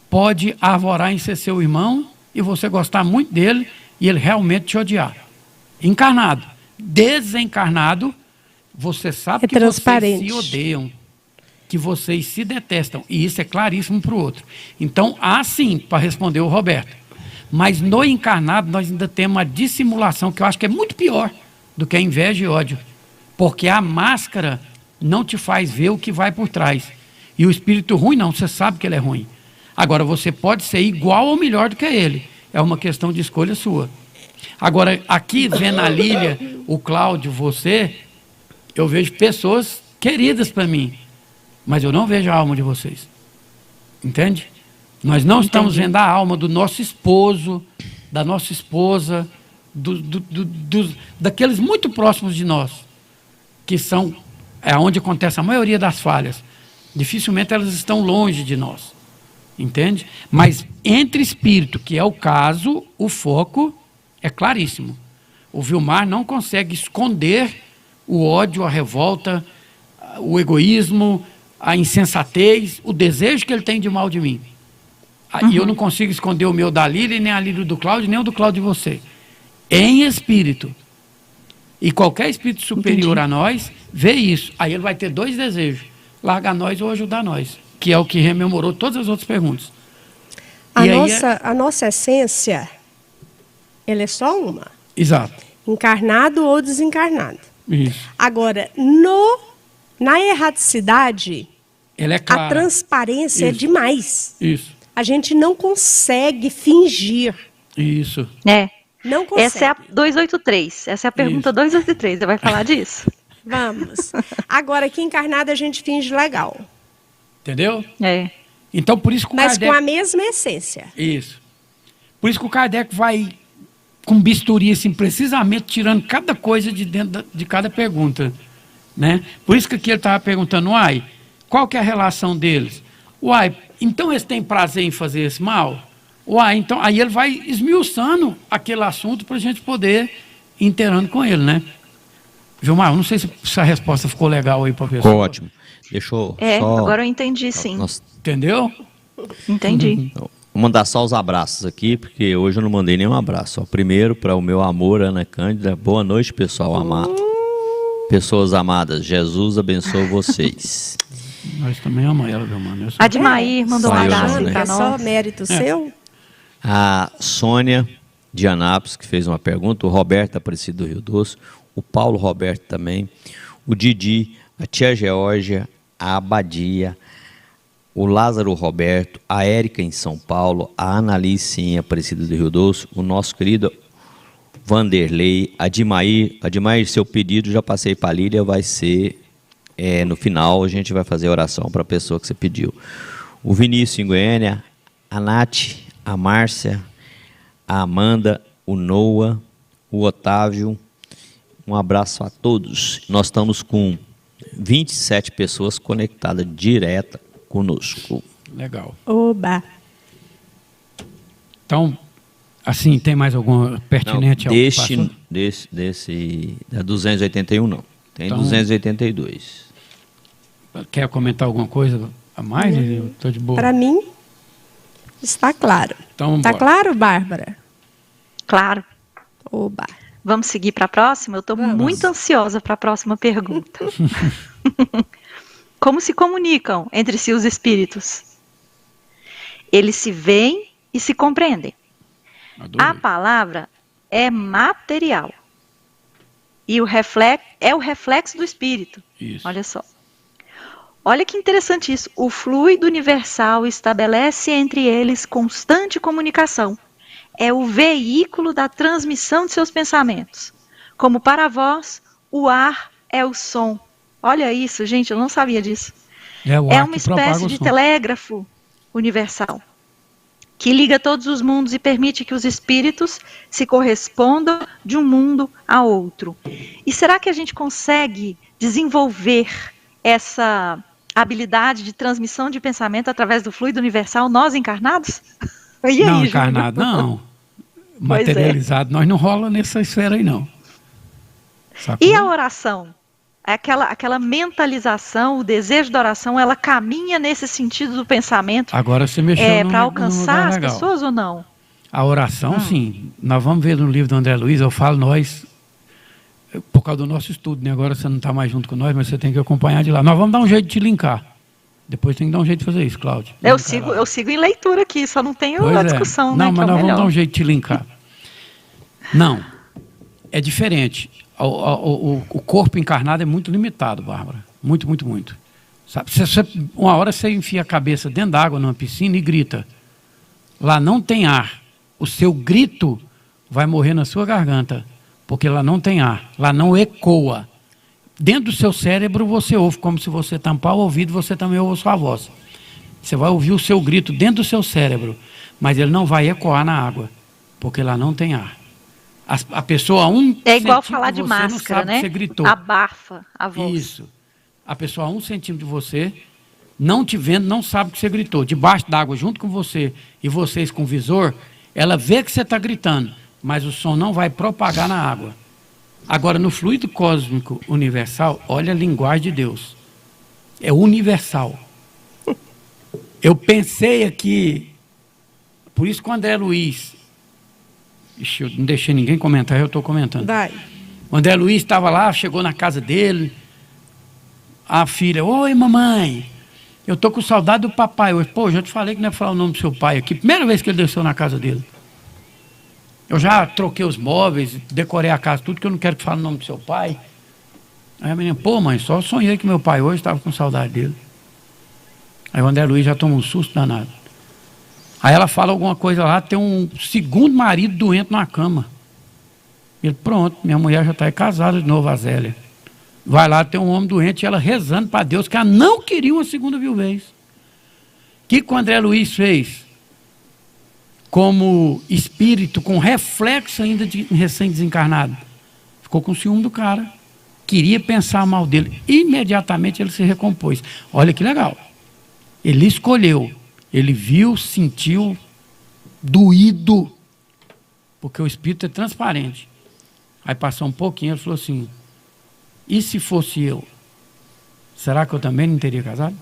pode arvorar em ser seu irmão e você gostar muito dele e ele realmente te odiar. Encarnado. Desencarnado, você sabe que vocês se odeiam, que vocês se detestam. E isso é claríssimo para o outro. Então, há sim, para responder o Roberto. Mas no encarnado, nós ainda temos uma dissimulação que eu acho que é muito pior do que a inveja e ódio. Porque a máscara não te faz ver o que vai por trás. E o espírito ruim, não, você sabe que ele é ruim. Agora, você pode ser igual ou melhor do que ele. É uma questão de escolha sua. Agora, aqui, vendo a Lília, o Cláudio, você, eu vejo pessoas queridas para mim. Mas eu não vejo a alma de vocês. Entende? Nós não estamos vendo a alma do nosso esposo, da nossa esposa, daqueles muito próximos de nós, que são onde acontece a maioria das falhas. Dificilmente elas estão longe de nós. Entende? Mas entre espírito, que é o caso, o foco é claríssimo. O Vilmar não consegue esconder o ódio, a revolta, o egoísmo, a insensatez, o desejo que ele tem de mal de mim. E eu não consigo esconder o meu da Lília, nem a Lília do Cláudio, nem o do Cláudio de você. Em espírito. E qualquer espírito superior a nós vê isso. Aí ele vai ter dois desejos: largar nós ou ajudar nós. Que é o que rememorou todas as outras perguntas. A nossa essência, ela é só uma. Exato. Encarnado ou desencarnado. Isso. Agora, na erraticidade, ela é clara. A transparência é demais. Isso. A gente não consegue fingir. Isso. Não consegue. Essa é a 283. Essa é a pergunta 283. Você vai falar disso? Vamos. Agora, aqui encarnado, a gente finge legal. Entendeu? Então, por isso que o Mas Kardec... com a mesma essência. Isso. Por isso que o Kardec vai com bisturi, assim, precisamente tirando cada coisa de dentro de cada pergunta. Né? Por isso que aqui ele estava perguntando, qual que é a relação deles? Então eles têm prazer em fazer esse mal? Então... Aí ele vai esmiuçando aquele assunto para a gente poder ir inteirando com ele, né? Vilmar, eu não sei se a resposta ficou legal aí para a pessoa. Ficou ótimo. Deixou só... Agora eu entendi, sim. Entendeu? Entendi. Vou mandar só os abraços aqui, porque hoje eu não mandei nenhum abraço. Primeiro, para o meu amor, Ana Cândida. Boa noite, pessoal amado. Pessoas amadas, Jesus abençoe vocês. Nós também amamos ela, meu mano. A Dimair mandou um abraço para É nós. só mérito seu? A Sônia de Anápolis, que fez uma pergunta. O Roberto Aparecido do Rio Doce. O Paulo Roberto também. O Didi, a tia Geórgia, a Abadia, o Lázaro Roberto, a Érica em São Paulo, a Analice em Aparecida do Rio Doce, o nosso querido Vanderlei, a Dimair, seu pedido já passei para a Lília, vai ser no final, a gente vai fazer a oração para a pessoa que você pediu. O Vinícius em Goiânia, a Nath, a Márcia, a Amanda, o Noah, o Otávio, um abraço a todos. Nós estamos com 27 pessoas conectadas direta conosco. Legal. Oba. Então, assim, tem mais alguma pertinente não, ao que passou? Da 281 não. Tem então, 282. Quer comentar alguma coisa a mais? Estou de boa. Para mim, está claro. Então, está claro, Bárbara? Claro. Oba. Vamos seguir para a próxima? Eu estou muito ansiosa para a próxima pergunta. Como se comunicam entre si os espíritos? Eles se veem e se compreendem. Adorei. A palavra é material. E é o reflexo do espírito. Isso. Olha só. Olha que interessante isso. O fluido universal estabelece entre eles constante comunicação. É o veículo da transmissão de seus pensamentos. Como para vós, o ar é o som. Olha isso, gente, eu não sabia disso. É uma espécie de telégrafo universal que liga todos os mundos e permite que os espíritos se correspondam de um mundo a outro. E será que a gente consegue desenvolver essa habilidade de transmissão de pensamento através do fluido universal, nós encarnados? E aí, não, encarnado não. Materializado, nós não rola nessa esfera aí não. Sacou? E a oração? aquela mentalização, o desejo da oração, ela caminha nesse sentido do pensamento. Agora você mexeu para alcançar as pessoas ou não? A oração, sim. Nós vamos ver no livro do André Luiz, eu falo nós, por causa do nosso estudo, né? Agora você não está mais junto com nós, mas você tem que acompanhar de lá. Nós vamos dar um jeito de te linkar. Depois tem que dar um jeito de fazer isso, Cláudio. Eu sigo em leitura aqui, só não tenho a discussão. Não, né, mas nós vamos dar um jeito de te linkar. Não, é diferente. O corpo encarnado é muito limitado, Bárbara. Muito, muito, muito. Sabe? Uma hora você enfia a cabeça dentro d'água, numa piscina, e grita. Lá não tem ar. O seu grito vai morrer na sua garganta, porque lá não tem ar. Lá não ecoa. Dentro do seu cérebro você ouve, como se você tampar o ouvido, você também ouve a sua voz. Você vai ouvir o seu grito dentro do seu cérebro, mas ele não vai ecoar na água, porque lá não tem ar. A pessoa é igual falar de máscara, né? Você gritou. Abafa a voz. Isso. A pessoa a 1 centímetro de você, não te vendo, não sabe que você gritou. Debaixo d'água, junto com você e vocês com o visor, ela vê que você está gritando, mas o som não vai propagar na água. Agora, no fluido cósmico universal, olha a linguagem de Deus. É universal. Eu pensei aqui, por isso que o André Luiz, eu não deixei ninguém comentar, eu estou comentando. Vai. O André Luiz estava lá, chegou na casa dele, a filha, oi mamãe, eu estou com saudade do papai hoje. Pô, já te falei que não ia falar o nome do seu pai aqui, primeira vez que ele desceu na casa dele. Eu já troquei os móveis, decorei a casa, tudo, que eu não quero que fale o nome do seu pai. Aí a menina, pô mãe, só sonhei que meu pai hoje estava com saudade dele. Aí o André Luiz já toma um susto danado. Aí ela fala alguma coisa lá, tem um segundo marido doente na cama. Ele, pronto, minha mulher já está casada de novo, a Zélia. Vai lá, tem um homem doente, e ela rezando para Deus que ela não queria uma segunda viuvez. O que o André Luiz fez? Como espírito, com reflexo ainda de recém-desencarnado. Ficou com ciúme do cara. Queria pensar mal dele. Imediatamente ele se recompôs. Olha que legal. Ele escolheu. Ele viu, sentiu, doído. Porque o espírito é transparente. Aí passou um pouquinho, ele falou assim, e se fosse eu? Será que eu também não teria casado?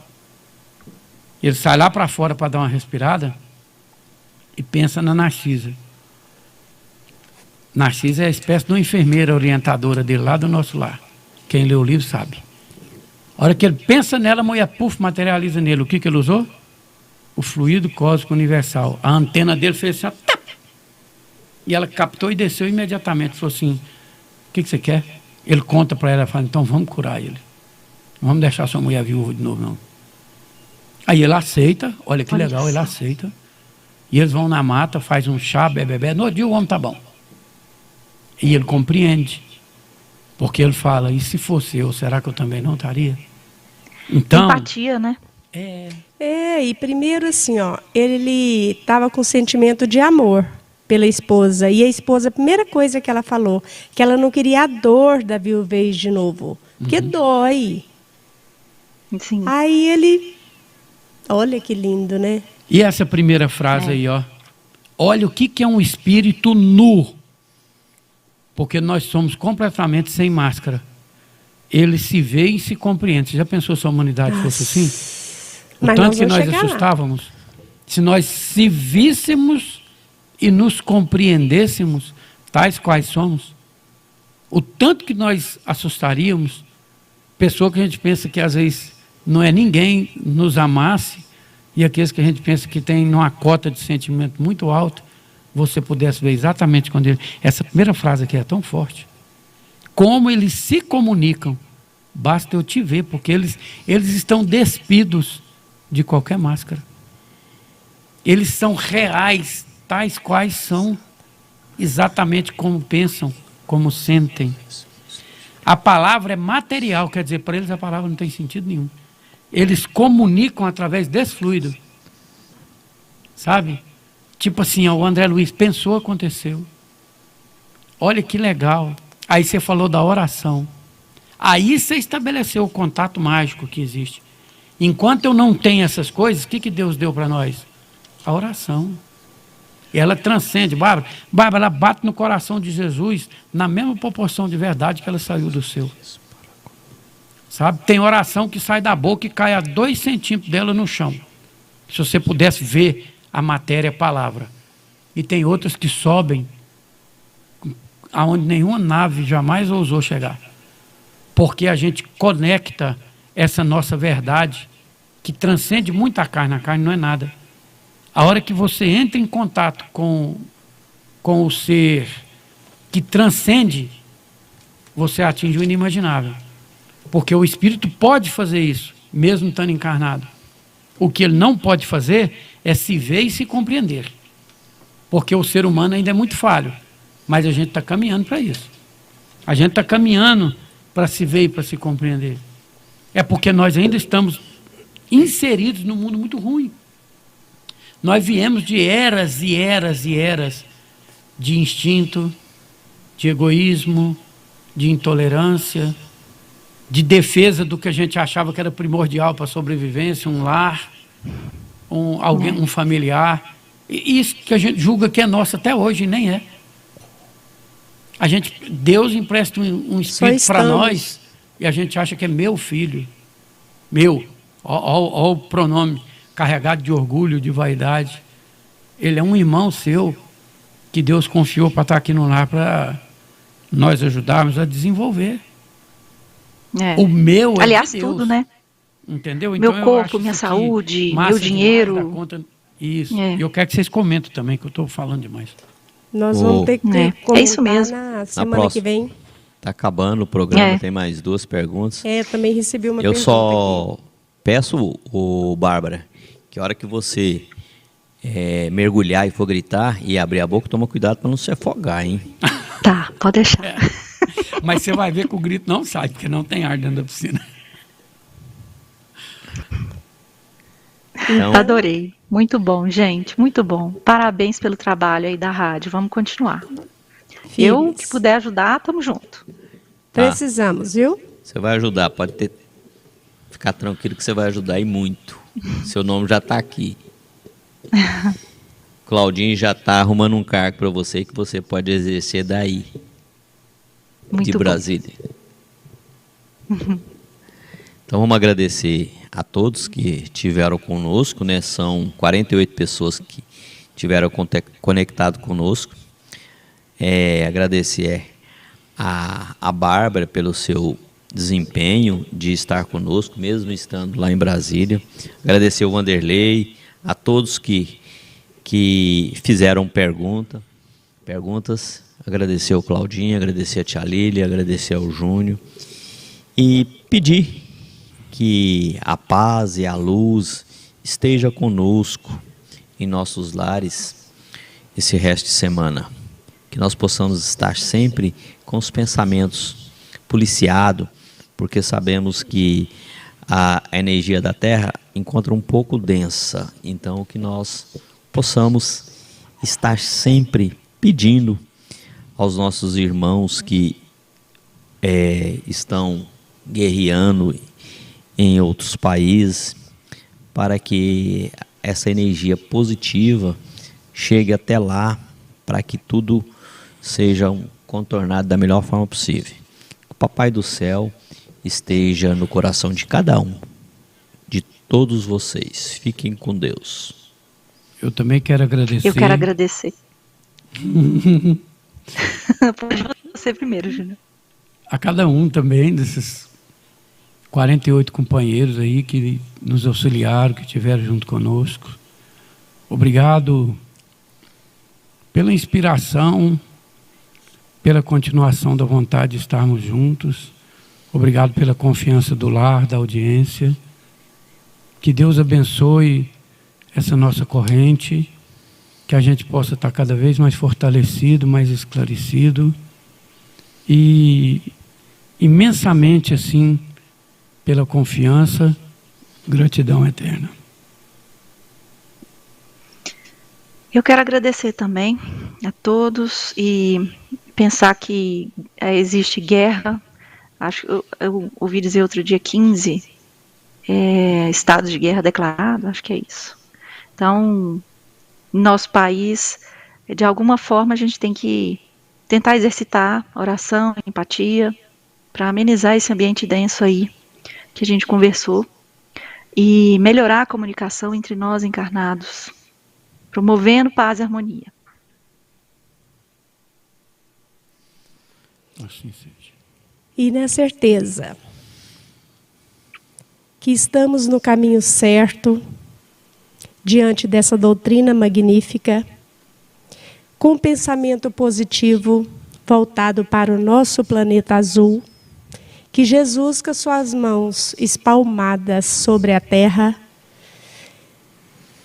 Ele sai lá para fora para dar uma respirada e pensa na Narcisa. Narcisa é a espécie de uma enfermeira orientadora dele lá do nosso lar. Quem lê o livro sabe. A hora que ele pensa nela, a mulher, puf, materializa nele. O que ele usou? O fluido cósmico universal. A antena dele fez assim, ó, tá! E ela captou e desceu imediatamente. Falou assim, o que você quer? Ele conta para ela, fala, então vamos curar ele. Não vamos deixar sua mulher viúva de novo, não. Aí ele aceita, olha que legal, ele aceita. E eles vão na mata, faz um chá, bebê. No dia o homem tá bom. E ele compreende. Porque ele fala, e se fosse eu, será que eu também não estaria? Então, empatia, né? E primeiro assim, ó, ele estava com sentimento de amor pela esposa. E a esposa, a primeira coisa que ela falou, que ela não queria a dor da viuvez de novo. Porque dói. Sim. Aí ele, olha que lindo, né? E essa primeira frase aí, ó. Olha o que é um espírito nu. Porque nós somos completamente sem máscara. Ele se vê e se compreende. Você já pensou se a humanidade fosse assim? O Mas tanto que nós lá. assustávamos. Se nós se víssemos e nos compreendêssemos tais quais somos, o tanto que nós assustaríamos, pessoa que a gente pensa que às vezes não é ninguém nos amasse, e aqueles que a gente pensa que tem uma cota de sentimento muito alta, você pudesse ver exatamente quando ele... Essa primeira frase aqui é tão forte. Como eles se comunicam, basta eu te ver, porque eles estão despidos de qualquer máscara. Eles são reais, tais quais são, exatamente como pensam, como sentem. A palavra é material, quer dizer, para eles a palavra não tem sentido nenhum. Eles comunicam através desse fluido. Sabe? Tipo assim, ó, o André Luiz pensou, aconteceu. Olha que legal. Aí você falou da oração. Aí você estabeleceu o contato mágico que existe. Enquanto eu não tenho essas coisas, o que Deus deu para nós? A oração. E ela transcende. Bárbara, ela bate no coração de Jesus na mesma proporção de verdade que ela saiu do seu. sabe? Tem oração que sai da boca e cai a 2 centímetros dela no chão. Se você pudesse ver a matéria, a palavra. E tem outras que sobem aonde nenhuma nave jamais ousou chegar. Porque a gente conecta essa nossa verdade, que transcende muito a carne não é nada. A hora que você entra em contato com o ser que transcende, você atinge o inimaginável. Porque o espírito pode fazer isso, mesmo estando encarnado. O que ele não pode fazer é se ver e se compreender. Porque o ser humano ainda é muito falho. Mas a gente está caminhando para isso. A gente está caminhando para se ver e para se compreender. É porque nós ainda estamos inseridos num mundo muito ruim. Nós viemos de eras e eras e eras de instinto, de egoísmo, de intolerância, de defesa do que a gente achava que era primordial para a sobrevivência, um lar, um familiar. E isso que a gente julga que é nosso até hoje, nem é. Deus empresta um espírito para nós e a gente acha que é meu filho. Meu. Olha o pronome carregado de orgulho, de vaidade. Ele é um irmão seu que Deus confiou para estar aqui no lar para nós ajudarmos a desenvolver. O meu é aliás, de Deus. tudo, né? Entendeu? Então, meu corpo, minha saúde, meu dinheiro. Isso. E eu quero que vocês comentem também, que eu estou falando demais. Nós vamos ter que comentar é isso mesmo. na semana que vem. Está acabando o programa, tem mais 2 perguntas. Também recebi uma pergunta. Eu só aqui. peço, Bárbara, que a hora que você mergulhar e for gritar e abrir a boca, toma cuidado para não se afogar, hein? Tá, pode deixar. Mas você vai ver que o grito não sai, porque não tem ar dentro da piscina. Então... Adorei. Muito bom, gente. Muito bom. Parabéns pelo trabalho aí da rádio. Vamos continuar. Eu, que puder ajudar, tamo junto. Precisamos, viu? Você vai ajudar. Ficar tranquilo que você vai ajudar e muito. Seu nome já está aqui. Claudinho já está arrumando um cargo para você que você pode exercer daí. Muito de Brasília. Então vamos agradecer a todos que estiveram conosco, né? São 48 pessoas que estiveram conectado conosco. Agradecer a Bárbara pelo seu desempenho de estar conosco, mesmo estando lá em Brasília. Agradecer o Wanderlei, a todos que fizeram perguntas. Agradecer ao Claudinho, agradecer a Tia Lília, agradecer ao Júnior. E pedir que a paz e a luz esteja conosco em nossos lares esse resto de semana. Que nós possamos estar sempre com os pensamentos policiados, porque sabemos que a energia da Terra encontra um pouco densa. Então, que nós possamos estar sempre pedindo aos nossos irmãos que estão guerreando em outros países, para que essa energia positiva chegue até lá, para que tudo seja contornado da melhor forma possível. O Papai do Céu esteja no coração de cada um, de todos vocês. Fiquem com Deus. Eu também quero agradecer. Eu quero agradecer. Pode você primeiro, Júnior. A cada um também desses 48 companheiros aí que nos auxiliaram, que estiveram junto conosco. Obrigado pela inspiração, pela continuação da vontade de estarmos juntos. Obrigado pela confiança do lar, da audiência. Que Deus abençoe essa nossa corrente, que a gente possa estar cada vez mais fortalecido, mais esclarecido e imensamente assim pela confiança, gratidão eterna. Eu quero agradecer também a todos e pensar que existe guerra. Acho que eu ouvi dizer outro dia 15 estado de guerra declarado, acho que é isso. Então, nosso país, de alguma forma, a gente tem que tentar exercitar oração, empatia, para amenizar esse ambiente denso aí. que a gente conversou e melhorar a comunicação entre nós encarnados, promovendo paz e harmonia. Assim seja. E na certeza que estamos no caminho certo, diante dessa doutrina magnífica, com pensamento positivo voltado para o nosso planeta azul, que Jesus, com suas mãos espalmadas sobre a terra,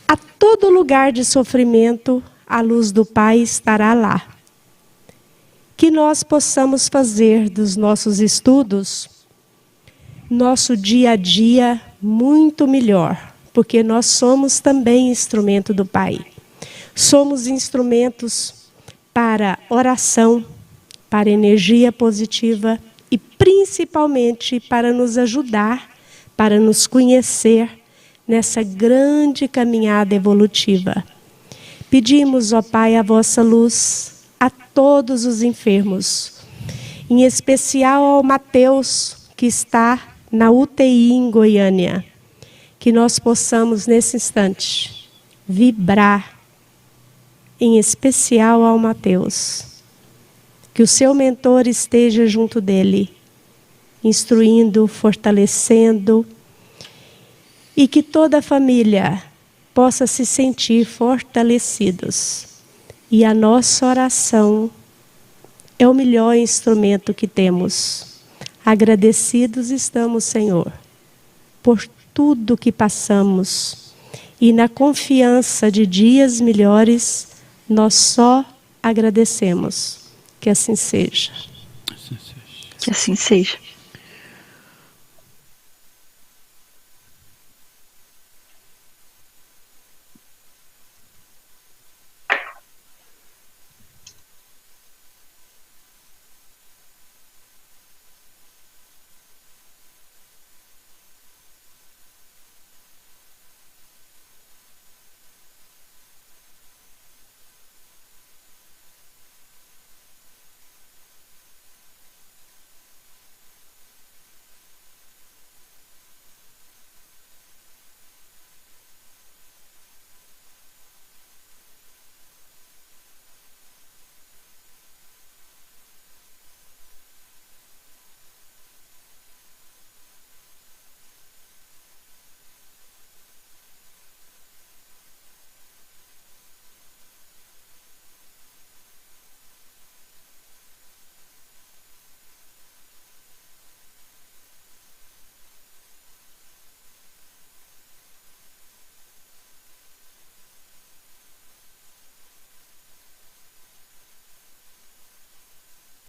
a todo lugar de sofrimento, a luz do Pai estará lá. Que nós possamos fazer dos nossos estudos nosso dia a dia muito melhor, porque nós somos também instrumento do Pai. Somos instrumentos para oração, para energia positiva e principalmente para nos ajudar, para nos conhecer nessa grande caminhada evolutiva. Pedimos, ó Pai, a vossa luz a todos os enfermos, em especial ao Mateus, que está na UTI em Goiânia, que nós possamos nesse instante vibrar, em especial ao Mateus, que o seu mentor esteja junto dele, instruindo, fortalecendo, e que toda a família possa se sentir fortalecidos. E a nossa oração é o melhor instrumento que temos. Agradecidos estamos, Senhor, por tudo que passamos. E na confiança de dias melhores, nós só agradecemos. Que assim seja. Que assim seja.